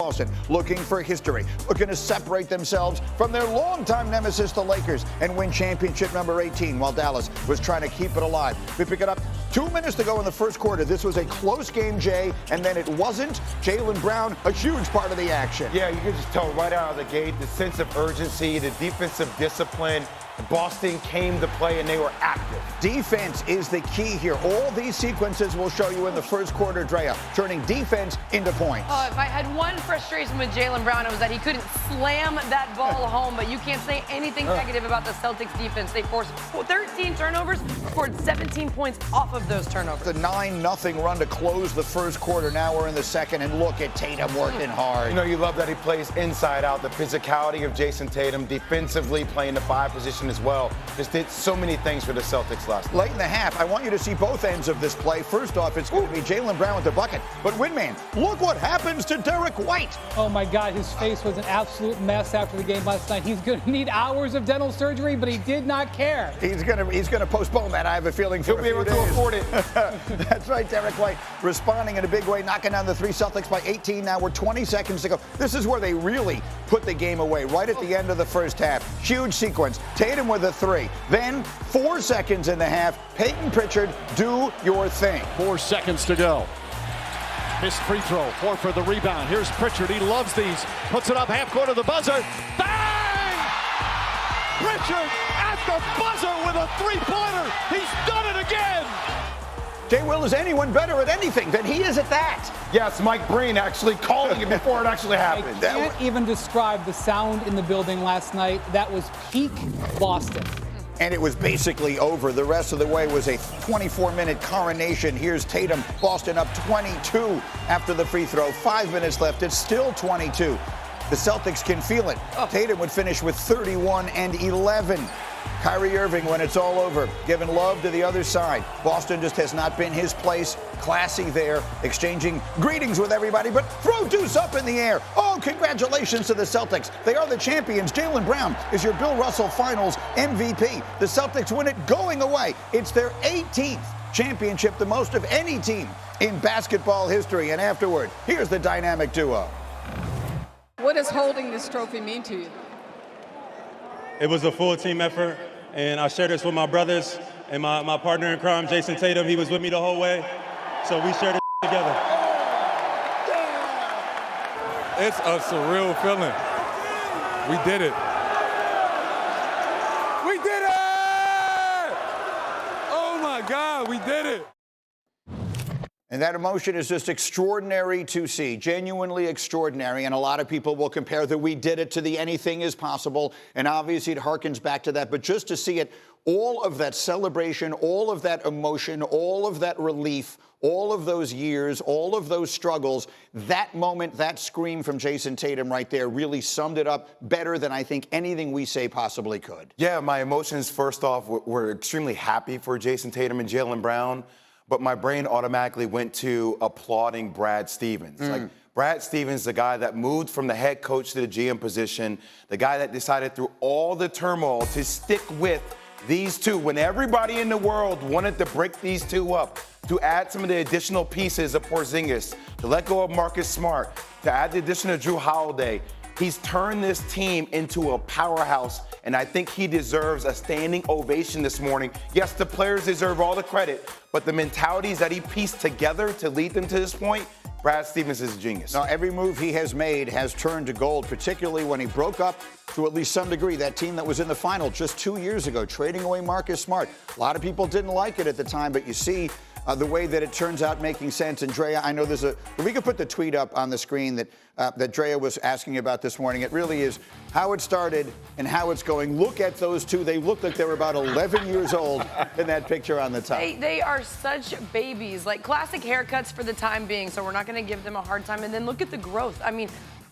Boston, looking for history, looking to separate themselves from their longtime nemesis, the Lakers, and win championship number 18 while Dallas was trying to keep it alive. We pick it up 2 minutes to go in the first quarter. This was a close game, Jay, and then it wasn't. Jaylen Brown, a huge part of the action. Yeah, you can just tell right out of the gate the sense of urgency, the defensive discipline. Boston came to play, and they were active. Defense is the key here. All these sequences will show you in the first quarter, Drea, turning defense into points. If I had one frustration with Jaylen Brown, it was that he couldn't slam that ball home, but you can't say anything negative about the Celtics defense. They forced 13 turnovers, scored 17 points off of those turnovers. The 9-0 run to close the first quarter. Now we're in the second, and look at Tatum working hard. You know, you love that he plays inside out. The physicality of Jayson Tatum, defensively playing the 5 position as well. Just did so many things for the Celtics last night. Late in the half, I want you to see both ends of this play. First off, it's going to be Jaylen Brown with the bucket. But Windman, look what happens to Derek White. Oh my God, his face was an absolute mess after the game last night. He's going to need hours of dental surgery, but he did not care. He's going to postpone that. I have a feeling for he'll be able to afford it. That's right, Derek White responding in a big way, knocking down the 3 Celtics by 18. Now we're 20 seconds to go. This is where they really put the game away, right at the end of the first half. Huge sequence. Tatum with a 3. Then 4 seconds in the half. Peyton Pritchard, do your thing. 4 seconds to go. Missed free throw. Horford the rebound. Here's Pritchard. He loves these. Puts it up half court of the buzzer. Bang! Pritchard at the buzzer with a three-pointer. He's done it again. Jay Will, is anyone better at anything than he is at that? Yes, Mike Breen actually calling it before it actually happened. I can't even describe the sound in the building last night. That was peak Boston. And it was basically over. The rest of the way was a 24-minute coronation. Here's Tatum, Boston up 22 after the free throw. 5 minutes left. It's still 22. The Celtics can feel it. Tatum would finish with 31 and 11. Kyrie Irving, when it's all over, giving love to the other side. Boston just has not been his place. Classy there, exchanging greetings with everybody, but throw deuce up in the air. Oh, congratulations to the Celtics. They are the champions. Jaylen Brown is your Bill Russell Finals MVP. The Celtics win it going away. It's their 18th championship, the most of any team in basketball history. And afterward, here's the dynamic duo. What does holding this trophy mean to you? It was a full team effort, and I shared this with my brothers and my partner in crime, Jayson Tatum. He was with me the whole way, so we shared it together. It's a surreal feeling. We did it. We did it! Oh my God, we did it. And that emotion is just extraordinary to see, genuinely extraordinary. And a lot of people will compare the "we did it" to the "anything is possible." And obviously it harkens back to that. But just to see it, all of that celebration, all of that emotion, all of that relief, all of those years, all of those struggles, that moment, that scream from Jayson Tatum right there really summed it up better than I think anything we say possibly could. Yeah, my emotions, first off, were extremely happy for Jayson Tatum and Jaylen Brown. But my brain automatically went to applauding Brad Stevens. Like, Brad Stevens, the guy that moved from the head coach to the GM position, the guy that decided through all the turmoil to stick with these two when everybody in the world wanted to break these two up, to add some of the additional pieces of Porzingis, to let go of Marcus Smart, to add the addition of Drew Holiday. He's turned this team into a powerhouse, and I think he deserves a standing ovation this morning. Yes, the players deserve all the credit, but the mentalities that he pieced together to lead them to this point, Brad Stevens is a genius. Now, every move he has made has turned to gold, particularly when he broke up, to at least some degree, that team that was in the final just 2 years ago, trading away Marcus Smart. A lot of people didn't like it at the time, but you see the way that it turns out making sense. And Drea, I know there's if we could put the tweet up on the screen that Drea was asking about this morning. It really is how it started and how it's going. Look at those two. They look like they were about 11 years old in that picture on the top. They are such babies, like classic haircuts for the time being, so we're not going to give them a hard time. And then look at the growth. I mean,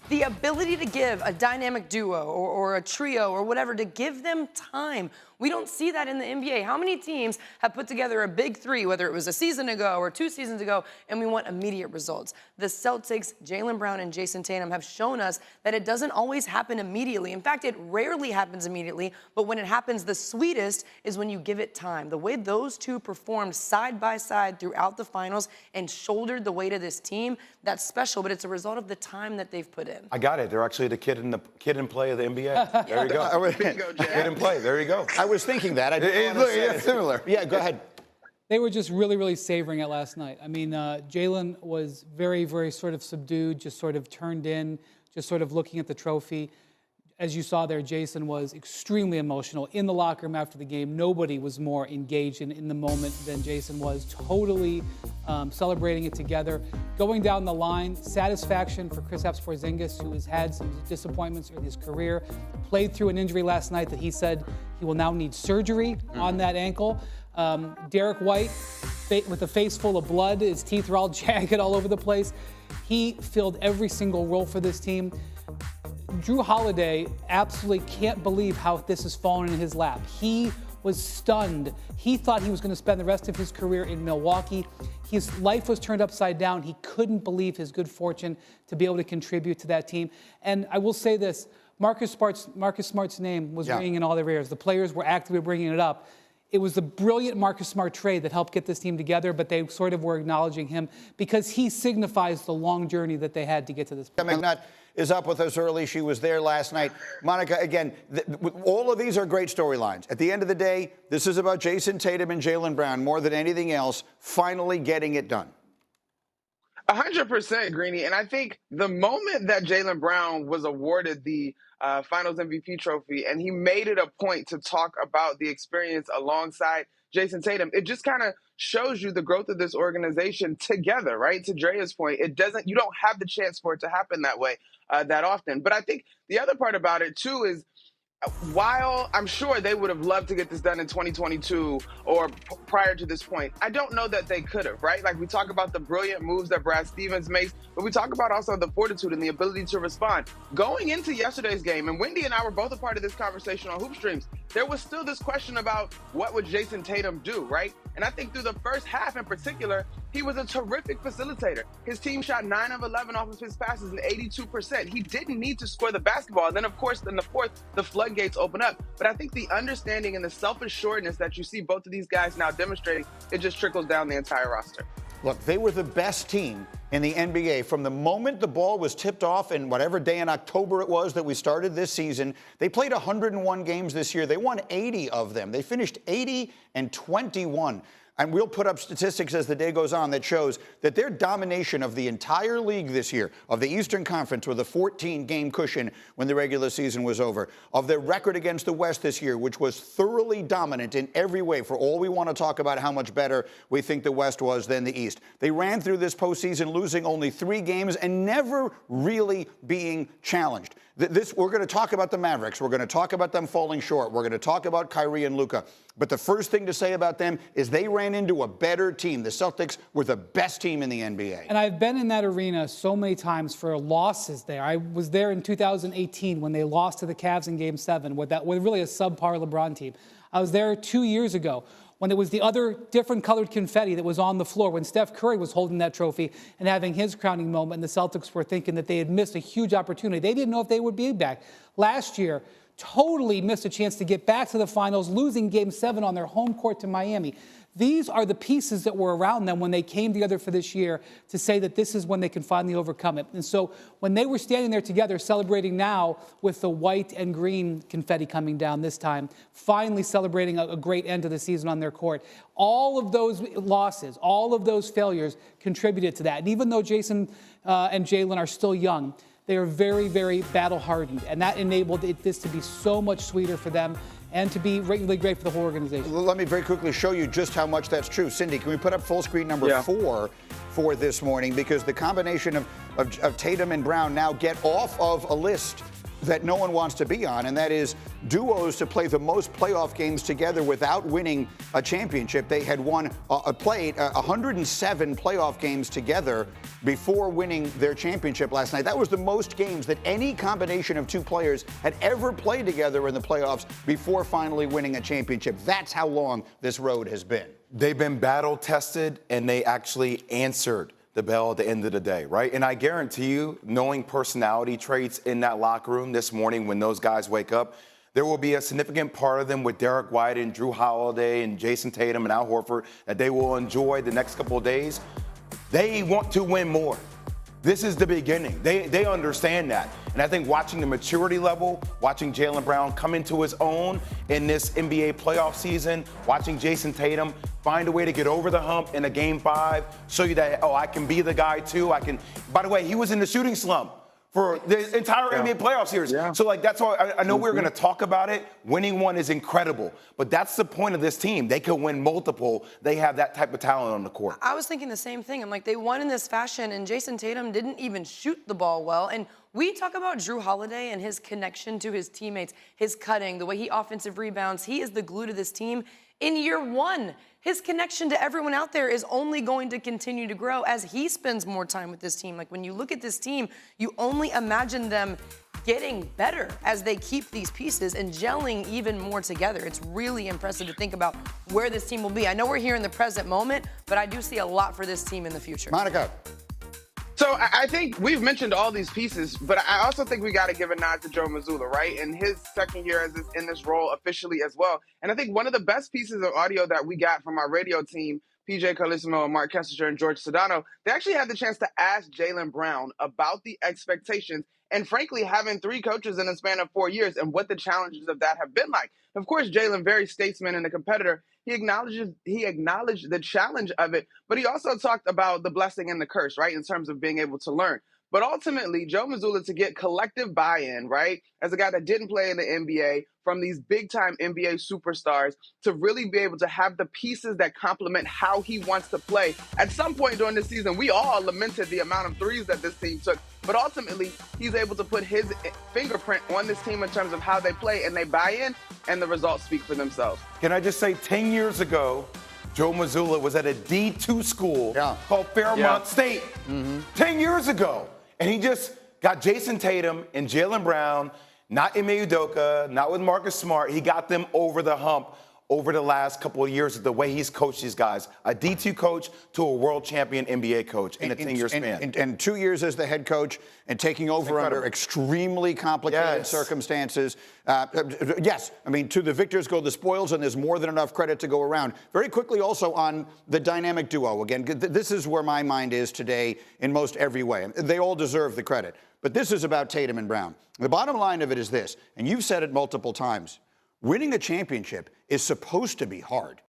the ability to give a dynamic duo or a trio or whatever, to give them time We don't see that in the NBA. How many teams have put together a big three, whether it was a season ago or 2 seasons ago, and we want immediate results? The Celtics, Jaylen Brown and Jayson Tatum have shown us that it doesn't always happen immediately. In fact, it rarely happens immediately, but when it happens the sweetest is when you give it time. The way those two performed side by side throughout the finals and shouldered the weight of this team, that's special, but it's a result of the time that they've put in. I got it. They're actually the kid in play of the NBA. There you go. Kid in play. There you go. I was thinking that. I didn't want to say it. Similar. Yeah, go ahead. They were just really, really savoring it last night. I mean, Jaylen was very, very sort of subdued, just sort of turned in, just sort of looking at the trophy. As you saw there, Jayson was extremely emotional in the locker room after the game. Nobody was more engaged in the moment than Jayson was, totally celebrating it together. Going down the line, satisfaction for Kristaps Porzingis, who has had some disappointments in his career, played through an injury last night that he said he will now need surgery on that ankle. Derek White, with a face full of blood, his teeth are all jagged all over the place. He filled every single role for this team. Drew Holiday absolutely can't believe how this has fallen in his lap. He was stunned. He thought he was going to spend the rest of his career in Milwaukee. His life was turned upside down. He couldn't believe his good fortune to be able to contribute to that team. And I will say this, Marcus Smart's name was ringing in all their ears. The players were actively bringing it up. It was the brilliant Marcus Smart trade that helped get this team together, but they sort of were acknowledging him because he signifies the long journey that they had to get to this point. McNutt is up with us early. She was there last night. Monica, again, all of these are great storylines. At the end of the day, this is about Jayson Tatum and Jaylen Brown more than anything else, finally getting it done. 100%, Greeny. And I think the moment that Jaylen Brown was awarded the Finals MVP trophy and he made it a point to talk about the experience alongside Jayson Tatum, it just kind of shows you the growth of this organization together, right? To Drea's point, you don't have the chance for it to happen that way that often. But I think the other part about it, too, is while I'm sure they would have loved to get this done in 2022 or prior to this point, I don't know that they could have, right? Like we talk about the brilliant moves that Brad Stevens makes, but we talk about also the fortitude and the ability to respond. Going into yesterday's game, and Wendy and I were both a part of this conversation on Hoop Streams, there was still this question about what would Jayson Tatum do, right? And I think through the first half in particular, he was a terrific facilitator. His team shot 9 of 11 off of his passes and 82%. He didn't need to score the basketball. And then, of course, in the fourth, the floodgates open up. But I think the understanding and the self-assuredness that you see both of these guys now demonstrating, it just trickles down the entire roster. Look, they were the best team in the NBA. From the moment the ball was tipped off in whatever day in October it was that we started this season, they played 101 games this year. They won 80 of them. They finished 80-21. And we'll put up statistics as the day goes on that shows that their domination of the entire league this year, of the Eastern Conference with a 14-game cushion when the regular season was over, of their record against the West this year, which was thoroughly dominant in every way, for all we want to talk about how much better we think the West was than the East. They ran through this postseason losing only 3 games and never really being challenged. We're going to talk about the Mavericks. We're going to talk about them falling short. We're going to talk about Kyrie and Luka. But the first thing to say about them is they ran into a better team. The Celtics were the best team in the NBA. And I've been in that arena so many times for losses there. I was there in 2018 when they lost to the Cavs in Game 7 with really a subpar LeBron team. I was there 2 years ago when it was the other different colored confetti that was on the floor, when Steph Curry was holding that trophy and having his crowning moment, and the Celtics were thinking that they had missed a huge opportunity. They didn't know if they would be back. Last year, totally missed a chance to get back to the finals, losing Game 7 on their home court to Miami. These are the pieces that were around them when they came together for this year to say that this is when they can finally overcome it. And so when they were standing there together celebrating now with the white and green confetti coming down this time, finally celebrating a great end to the season on their court, all of those losses, all of those failures contributed to that. And even though Jayson and Jaylen are still young, they are very, very battle-hardened, and that enabled this to be so much sweeter for them and to be really great for the whole organization. Let me very quickly show you just how much that's true. Cindy, can we put up full screen number 4 for this morning? Because the combination of Tatum and Brown now get off of a list that no one wants to be on, and that is duos to play the most playoff games together without winning a championship. They had played 107 playoff games together before winning their championship last night. That was the most games that any combination of two players had ever played together in the playoffs before finally winning a championship. That's how long this road has been. They've been battle tested, and they actually answered the bell at the end of the day, right? And I guarantee you, knowing personality traits in that locker room this morning when those guys wake up, there will be a significant part of them with Derek White and Drew Holiday and Jayson Tatum and Al Horford that they will enjoy the next couple of days. They want to win more. This is the beginning. They understand that. And I think watching the maturity level, watching Jaylen Brown come into his own in this NBA playoff season, watching Jayson Tatum find a way to get over the hump in a Game 5, show you that, oh, I can be the guy too. By the way, he was in the shooting slump for the entire NBA playoff series. Yeah. So, that's why I know we're going to talk about it. Winning one is incredible. But that's the point of this team. They can win multiple. They have that type of talent on the court. I was thinking the same thing. I'm like, they won in this fashion, and Jayson Tatum didn't even shoot the ball well. And we talk about Drew Holiday and his connection to his teammates, his cutting, the way he offensive rebounds. He is the glue to this team. In year one, his connection to everyone out there is only going to continue to grow as he spends more time with this team. Like, when you look at this team, you only imagine them getting better as they keep these pieces and gelling even more together. It's really impressive to think about where this team will be. I know we're here in the present moment, but I do see a lot for this team in the future. Monica. So I think we've mentioned all these pieces, but I also think we got to give a nod to Joe Mazzulla, right? In his second year in this role officially as well. And I think one of the best pieces of audio that we got from our radio team, PJ Carlesimo, Mark Kessinger, and George Sedano, they actually had the chance to ask Jaylen Brown about the expectations and, frankly, having 3 coaches in the span of 4 years and what the challenges of that have been like. Of course, Jaylen, very statesman and a competitor, he acknowledged the challenge of it, but he also talked about the blessing and the curse, right, in terms of being able to learn. But ultimately, Joe Mazzulla, to get collective buy-in, right, as a guy that didn't play in the NBA, from these big-time NBA superstars, to really be able to have the pieces that complement how he wants to play. At some point during this season, we all lamented the amount of threes that this team took, but ultimately, he's able to put his fingerprint on this team in terms of how they play, and they buy in, and the results speak for themselves. Can I just say, 10 years ago, Joe Mazzulla was at a D2 school called Fairmont State 10 years ago. And he just got Jayson Tatum and Jaylen Brown, not Ime Udoka, not with Marcus Smart. He got them over the hump over the last couple of years, the way he's coached these guys. A D2 coach to a world champion NBA coach in a 10-year span. And 2 years as the head coach and taking over under extremely complicated circumstances. Yes, I mean, to the victors go the spoils, and there's more than enough credit to go around. Very quickly also on the dynamic duo. Again, this is where my mind is today in most every way. They all deserve the credit. But this is about Tatum and Brown. The bottom line of it is this, and you've said it multiple times. Winning a championship is supposed to be hard.